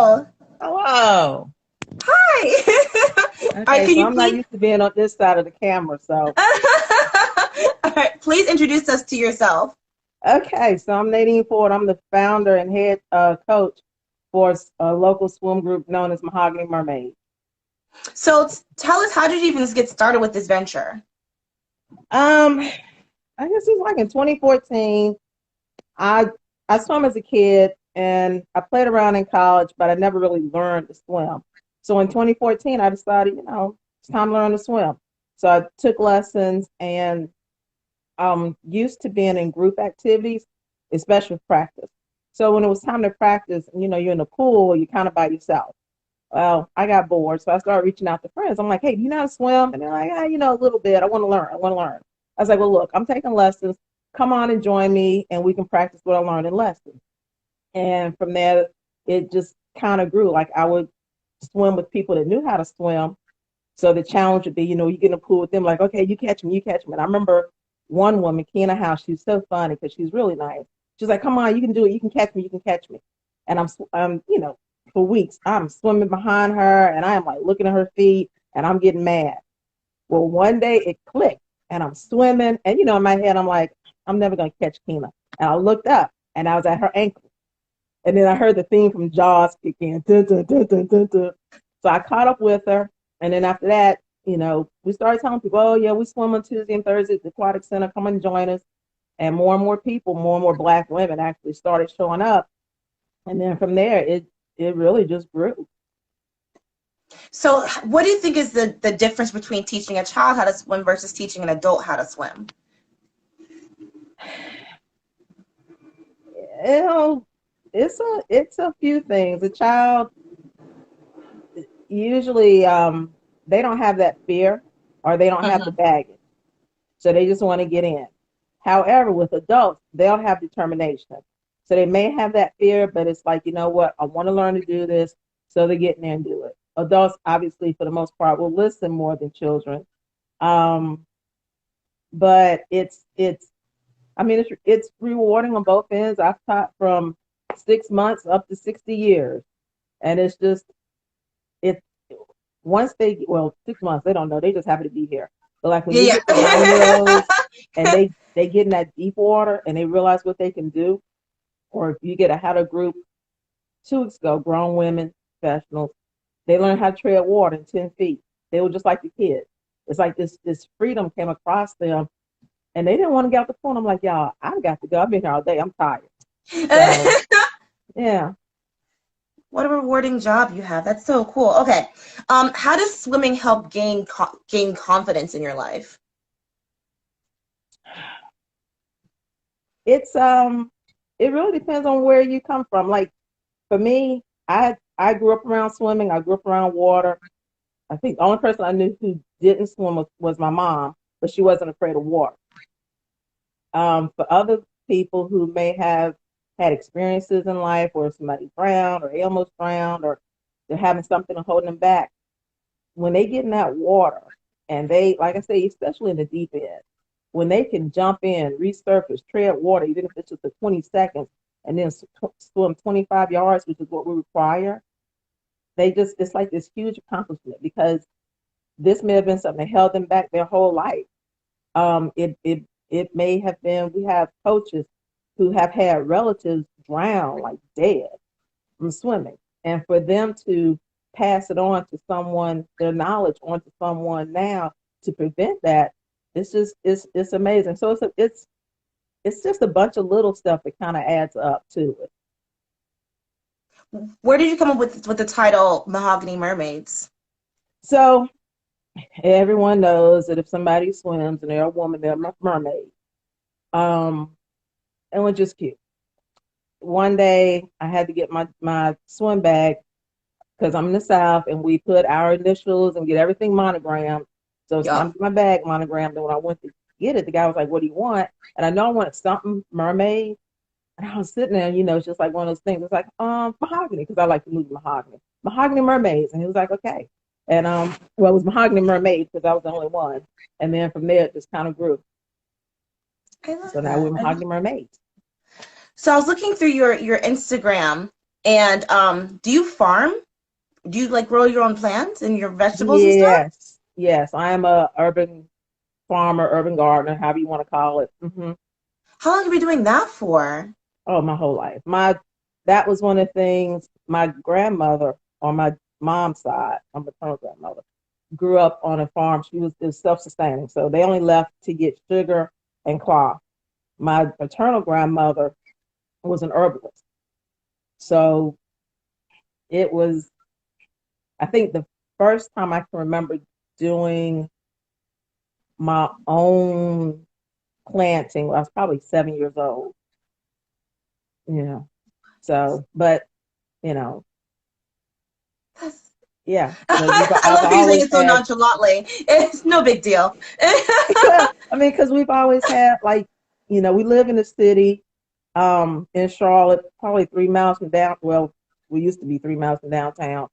Hello. Hi. All right, Okay, can so you I'm not please? used to being on this side of the camera. So, All right, please introduce us to yourself. okay, so I'm Nadine Ford. I'm the founder and head coach for a local swim group known as Mahogany Mermaids. So tell us, how did you even get started with this venture? I guess it was like in 2014. I I swam as a kid and I played around in college, but I never really learned to swim. So in 2014, I decided, it's time to learn to swim. So I took lessons and used to being in group activities, especially practice. So when it was time to practice, you're in the pool, you're kind of by yourself. Well, I got bored, so I started reaching out to friends. I'm like, hey, do you know how to swim? And they're like, a little bit. I want to learn. I want to learn. I was like, well, look, I'm taking lessons. Come on and join me, and we can practice what I learned in lessons. And from there, it just kind of grew. Like I would swim with people that knew how to swim. So the challenge would be, you get in the pool with them, like, okay, you catch me, you catch me. And I remember one woman, Kiana House, she's so funny because she's really nice. She's like, come on, you can do it. You can catch me. You can catch me. And for weeks, I'm swimming behind her and I am like looking at her feet and I'm getting mad. Well, one day it clicked and I'm swimming. And, in my head, I'm like, I'm never going to catch Kina. And I looked up and I was at her ankle. And then I heard the theme from Jaws kick in. Dun, dun, dun, dun, dun, dun. So I caught up with her. And then after that, we started telling people, oh, yeah, we swim on Tuesday and Thursday at the Aquatic Center. Come and join us. And more people, more and more Black women actually started showing up. And then from there, it really just grew. So what do you think is the difference between teaching a child how to swim versus teaching an adult how to swim? You know, it's a few things. A child usually they don't have that fear or they don't have the Hmm. baggage. So they just want to get in. However, with adults, they'll have determination. So they may have that fear, but it's like, you know what, I want to learn to do this. So they get in there and do it. Adults, obviously, for the most part, will listen more than children. Um, but it's rewarding on both ends. I've taught from 6 months up to 60 years. And it's just, it's once well, 6 months, they don't know. They just happen to be here. But like when you Yeah, get the 9 year olds and yeah. they get in that deep water and they realize what they can do, or if you get a had a group 2 weeks ago, grown women, professionals, they learn how to tread water in 10 feet. They were just like the kids. It's like this freedom came across them and they didn't want to get out the pool. I'm like, y'all, I got to go. I've been here all day. I'm tired. So yeah. What a rewarding job you have. That's so cool. Okay. How does swimming help gain confidence in your life? It's it really depends on where you come from. Like for me, I grew up around swimming. I grew up around water. I think the only person I knew who didn't swim was my mom, but she wasn't afraid of water. For other people who may have had experiences in life where somebody drowned or they almost drowned or they're having something holding them back, when they get in that water and they, like I say, especially in the deep end, when they can jump in, resurface, tread water, even if it's just for 20 seconds, and then swim 25 yards, which is what we require, it's like this huge accomplishment because this may have been something that held them back their whole life. It may have been, we have coaches who have had relatives drown, like dead from swimming. And for them to pass it on to someone, their knowledge on to someone now to prevent that, it's amazing. So it's just a bunch of little stuff that kind of adds up to it. Where did you come up with the title Mahogany Mermaids? So everyone knows that if somebody swims and they're a woman, they're a mermaid. Um, and which is cute. One day I had to get my swim bag because I'm in the South and we put our initials and get everything monogrammed. So it's time Yup. to get my bag monogrammed. And when I went to get it, the guy was like, what do you want? And I know I wanted something mermaid. And I was sitting there, it's just like one of those things. It's like, mahogany, because I like the movie Mahogany. Mahogany Mermaids. And he was like, okay. And well, it was Mahogany Mermaids because I was the only one. And then from there it just kind of grew. I love So now we're that. Mahogany Mermaids. So I was looking through your Instagram, And do you farm? Do you like grow your own plants and your vegetables and stuff? Yes, yes. I am a urban farmer, urban gardener, however you want to call it. How long have you been doing that for? Oh, my whole life. That was one of the things my grandmother on my mom's side, my maternal grandmother, grew up on a farm. It was self-sustaining. So they only left to get sugar and cloth. My paternal grandmother was an herbalist. So it was, I think the first time I can remember doing my own planting, I was probably 7 years old. Yeah. So, but you know, That's- yeah. But I I've love using always it so had. nonchalantly. It's no big deal. I mean, because we've always had like, we live in the city, in Charlotte, probably 3 miles from down. Well, we used to be 3 miles from downtown,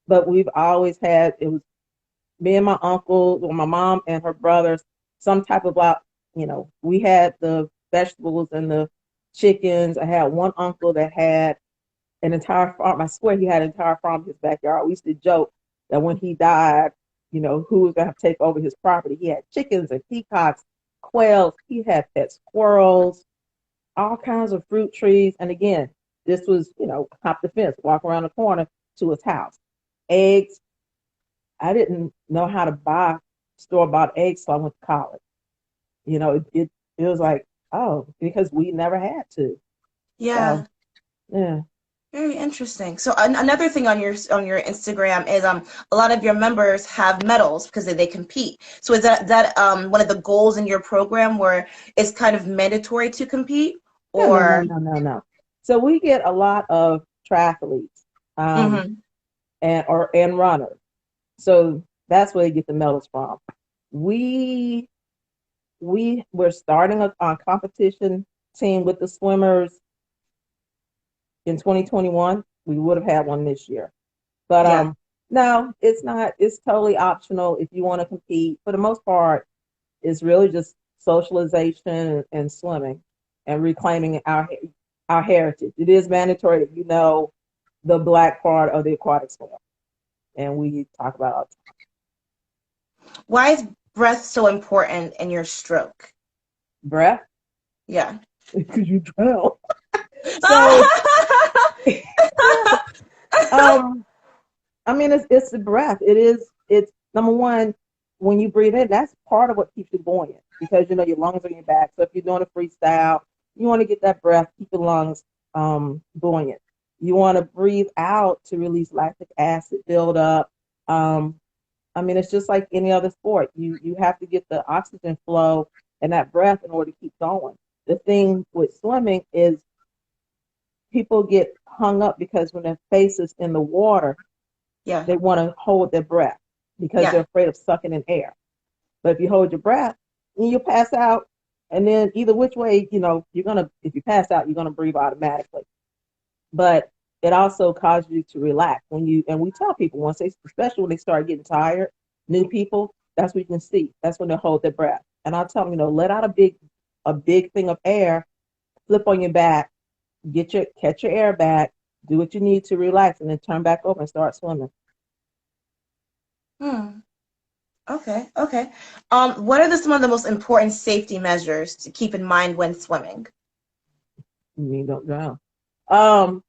but we've always had. It was me and my uncle, or my mom and her brothers, some type of like, we had the vegetables and the chickens. I had one uncle that had an entire farm. I swear he had an entire farm in his backyard. We used to joke that when he died, who was going to take over his property. He had chickens and peacocks, quails. He had pet squirrels, all kinds of fruit trees. And again, this was, hop the fence, walk around the corner to his house. Eggs. I didn't know how to buy store-bought eggs, so I went to college. It was like, oh, because we never had to. Yeah. So, yeah. Very interesting. So another thing on your Instagram is a lot of your members have medals because they compete. So is that one of the goals in your program where it's kind of mandatory to compete No, no, no, or no, no, no. So we get a lot of triathletes, um, hmm and runners. So that's where they get the medals from. We we're starting a competition team with the swimmers in 2021. We would have had one this year, but yeah. no, it's not. It's totally optional if you want to compete. For the most part, it's really just socialization and swimming and reclaiming our heritage. It is mandatory that the black part of the aquatic swim, and we talk about Why is breath so important in your stroke? breath Yeah. because you drown. So, um, I mean, it's the breath. It's number one, when you breathe in, that's part of what keeps you buoyant because your lungs are in your back. So if you're doing a freestyle, you want to get that breath, keep your lungs buoyant. You want to breathe out to release lactic acid build up. Um, I mean, it's just like any other sport. You have to get the oxygen flow and that breath in order to keep going. The thing with swimming is people get hung up because when their face is in the water, Yeah. they want to hold their breath because Yeah. they're afraid of sucking in air. But if you hold your breath, then you pass out, and then either which way, if you pass out, you're gonna breathe automatically. But it also causes you to relax and we tell people once especially when they start getting tired, new people, that's what you can see. That's when they hold their breath. And I'll tell them, let out a big thing of air, flip on your back, catch your air back, do what you need to relax, and then turn back over and start swimming. Hmm. Okay. Okay. What are some of the most important safety measures to keep in mind when swimming? You mean don't drown. Um,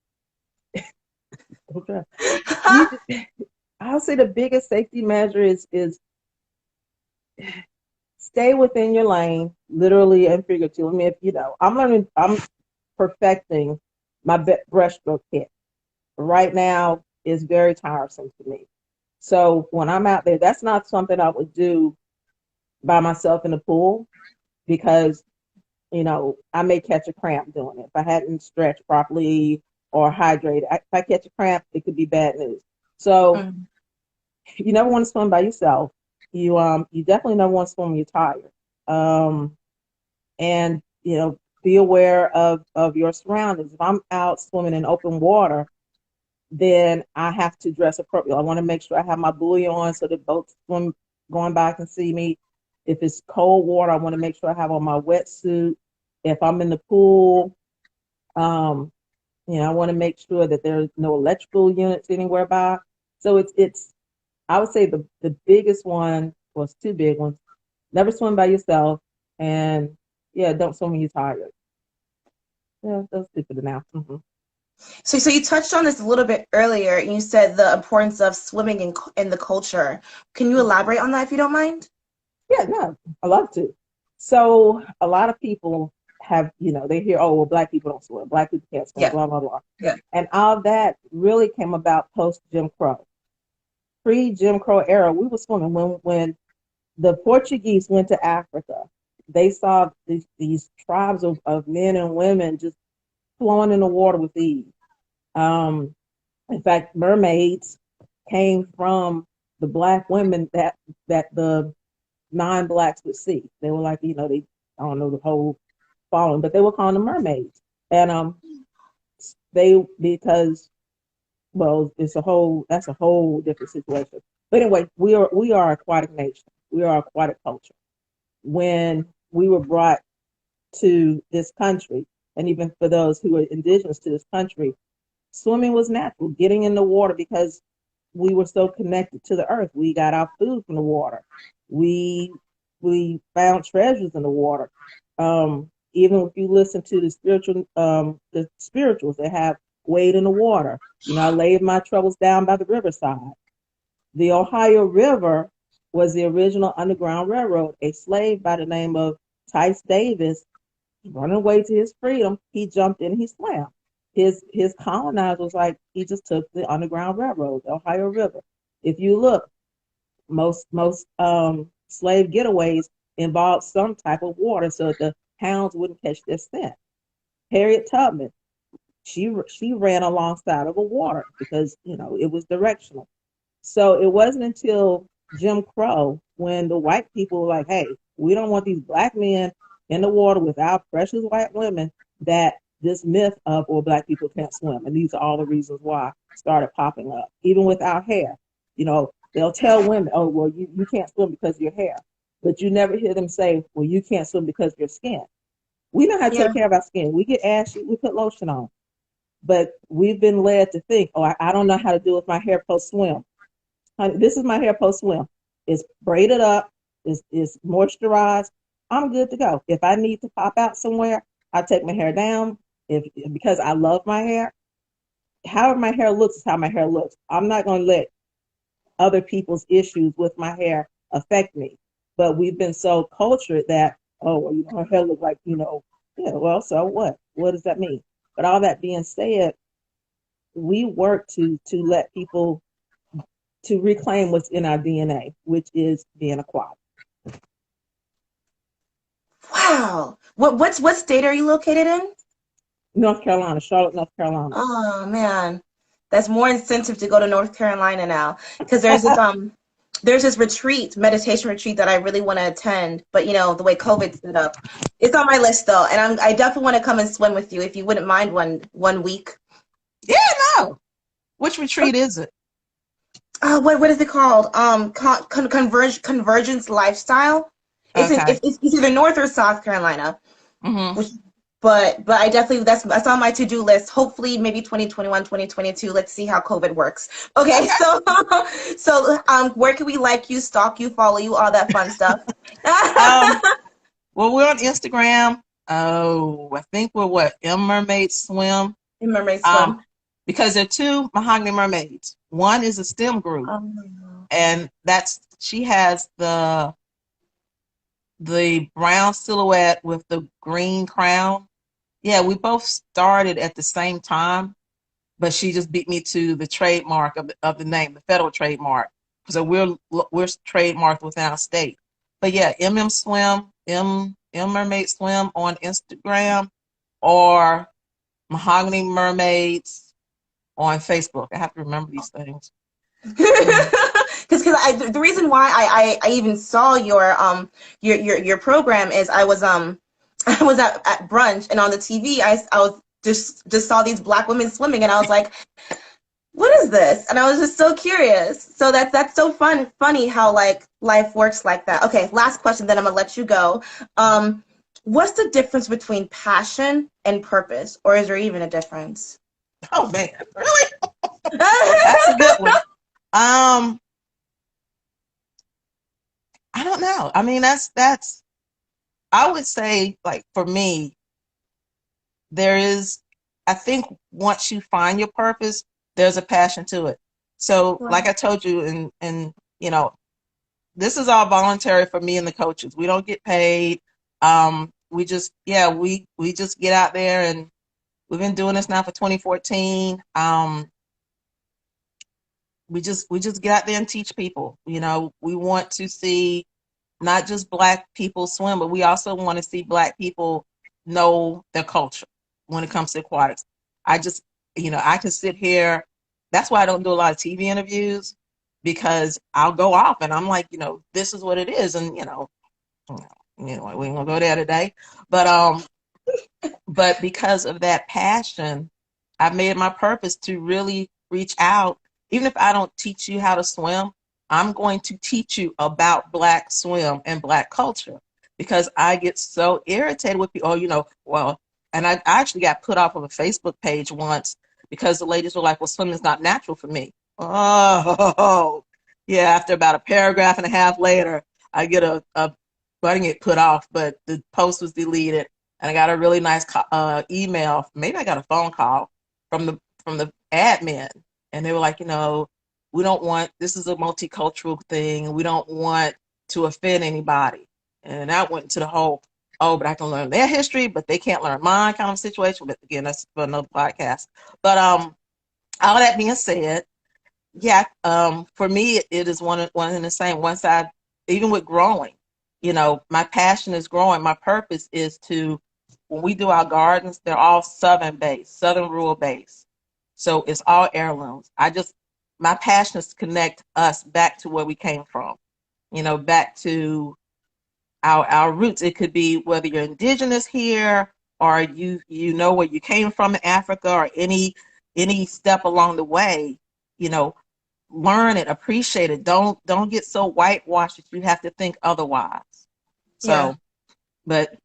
don't drown. You, I'll say the biggest safety measure is stay within your lane, literally and figuratively. I mean, if I'm perfecting my breaststroke hit. Right now is very tiresome to me. So when I'm out there, that's not something I would do by myself in the pool because I may catch a cramp doing it if I hadn't stretched properly or hydrated. If I catch a cramp, it could be bad news. So Mm. you never want to swim by yourself. You definitely never want to swim when you're tired. Um, and be aware of your surroundings. If I'm out swimming in open water, then I have to dress appropriately. I want to make sure I have my buoy on so that boats going by can see me. If it's cold water, I want to make sure I have on my wetsuit. If I'm in the pool, um, You know, I want to make sure that there's no electrical units anywhere by. So it's I would say the biggest one was two big ones. Never swim by yourself, and yeah, don't swim when you're tired. Yeah, those two for the now. So you touched on this a little bit earlier. You said the importance of swimming in the culture. Can you Mhm. elaborate on that if you don't mind? Yeah, no, I love to. So a lot of people have, they hear, oh, well, black people don't swim, black people can't swim, Yeah, blah, blah, blah. yeah. And all that really came about post Jim Crow. Pre Jim Crow era, we were swimming when the Portuguese went to Africa. They saw these tribes of men and women just flowing in the water with ease. Um, in fact, mermaids came from the black women that the non-blacks would see. They were like, I don't know the whole following, but they were calling them mermaids. And they because well, that's a whole different situation. But anyway, we are aquatic nation. We are aquatic culture. When we were brought to this country, and even for those who are indigenous to this country, swimming was natural, getting in the water because we were so connected to the earth. We got our food from the water. We we found treasures in the water. Even if you listen to the spirituals, they have wade in the water. I laid my troubles down by the riverside. The Ohio River was the original Underground Railroad. A slave by the name of Tice Davis, running away to his freedom, he jumped in, he swam. His colonizer was like, he just took the Underground Railroad, the Ohio River. If you look, most slave getaways involved some type of water so that the hounds wouldn't catch their scent. Harriet Tubman, she ran alongside of a water because it was directional. So it wasn't until Jim Crow when the white people were like, hey, we don't want these black men in the water with our precious white women, that this myth of, well, black people can't swim. And these are all the reasons why started popping up. Even with our hair, they'll tell women, oh, well, you can't swim because of your hair. But you never hear them say, well, you can't swim because of your skin. We know how to Yeah. take care of our skin. We get ashy, we put lotion on. But we've been led to think, oh, I don't know how to do with my hair post swim. Honey, this is my hair post swim. It's braided up. It's moisturized. I'm good to go. If I need to pop out somewhere, I take my hair down. If because I love my hair, however my hair looks is how my hair looks. I'm not going to let other people's issues with my hair affect me. But we've been so cultured that, oh, well, her hair looks like, yeah, well, so what? What does that mean? But all that being said, we work to let people to reclaim what's in our DNA, which is being aquatic. Wow. What state are you located in? North Carolina, Charlotte, North Carolina. Oh man, that's more incentive to go to North Carolina now because there's this meditation retreat that I really want to attend, but the way COVID's set up, it's on my list though, and I definitely want to come and swim with you if you wouldn't mind one week. Yeah, no. Which retreat is it? What is it called? Convergence lifestyle. Okay. It's either North or South Carolina. Mm-hmm. Which, but I definitely that's on my to-do list. Hopefully, maybe 2021, 2022. Let's see how COVID works. Okay, so where can we like you, stalk you, follow you, all that fun stuff? Um, well, we're on Instagram. Oh, I think we're what? M Mermaid Swim. In Mermaid Um, Swim. because there are two Mahogany Mermaids. One is a STEM group, and she has the brown silhouette with the green crown. Yeah, we both started at the same time, but she just beat me to the trademark of the name, the federal trademark. So we're trademarked within our state. But yeah, MM Swim, M Mermaid Swim on Instagram, or Mahogany Mermaids on Facebook. I have to remember these things. Because the reason why I even saw your program is I was at brunch, and on the TV I was just saw these black women swimming, and I was like, what is this? And I was just so curious. So that's so funny how like life works like that. Okay, last question, then I'm gonna let you go. What's the difference between passion and purpose, or is there even a difference? Oh man, really? That's a good one. I don't know. I mean, that's I would say, like, for me, there is, I think once you find your purpose, there's a passion to it. So like Right. I told you, and you know, this is all voluntary for me and the coaches. We don't get paid. We just, yeah, we just get out there, and we've been doing this now for 2014. We just get out there and teach people. You know, we want to see not just Black people swim, but we also want to see Black people know their culture when it comes to aquatics. I just, I can sit here. That's why I don't do a lot of TV interviews, because I'll go off and I'm like, this is what it is. And, we ain't gonna go there today. But because of that passion, I've made my purpose to really reach out. Even if I don't teach you how to swim, I'm going to teach you about Black swim and Black culture, because I get so irritated with people. Oh, well, and I actually got put off of a Facebook page once because the ladies were like, well, swimming is not natural for me. Oh, yeah. After about a paragraph and a half later, I get a I didn't get put off, but the post was deleted, and I got a really nice email. Maybe I got a phone call from the admin, and they were like, we don't want, this is a multicultural thing, and we don't want to offend anybody. And that went into the whole, oh, but I can learn their history, but they can't learn mine kind of situation. But again, that's for another podcast. But all that being said, yeah, for me, it is one and the same. Once I, even with growing, my passion is growing. My purpose is to, when we do our gardens, they're all southern based, southern rural based. So it's all heirlooms. My passion is to connect us back to where we came from, back to our roots. It could be whether you're indigenous here, or you know where you came from in Africa, or any step along the way, you know, learn it, appreciate it. Don't get so whitewashed that you have to think otherwise. Yeah. So, but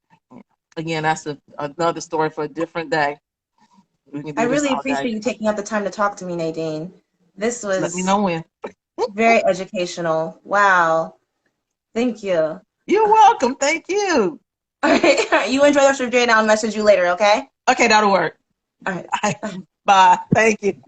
again, that's another story for a different day. We can I do this really all appreciate day. you taking out the time to talk to me, Nadine. This Let me was know when. very educational. Wow. Thank you. All You're welcome. Thank you. right. All right. You enjoy the rest of your day, and I'll message you later, okay? Okay, that'll work. All right. Bye. Thank you.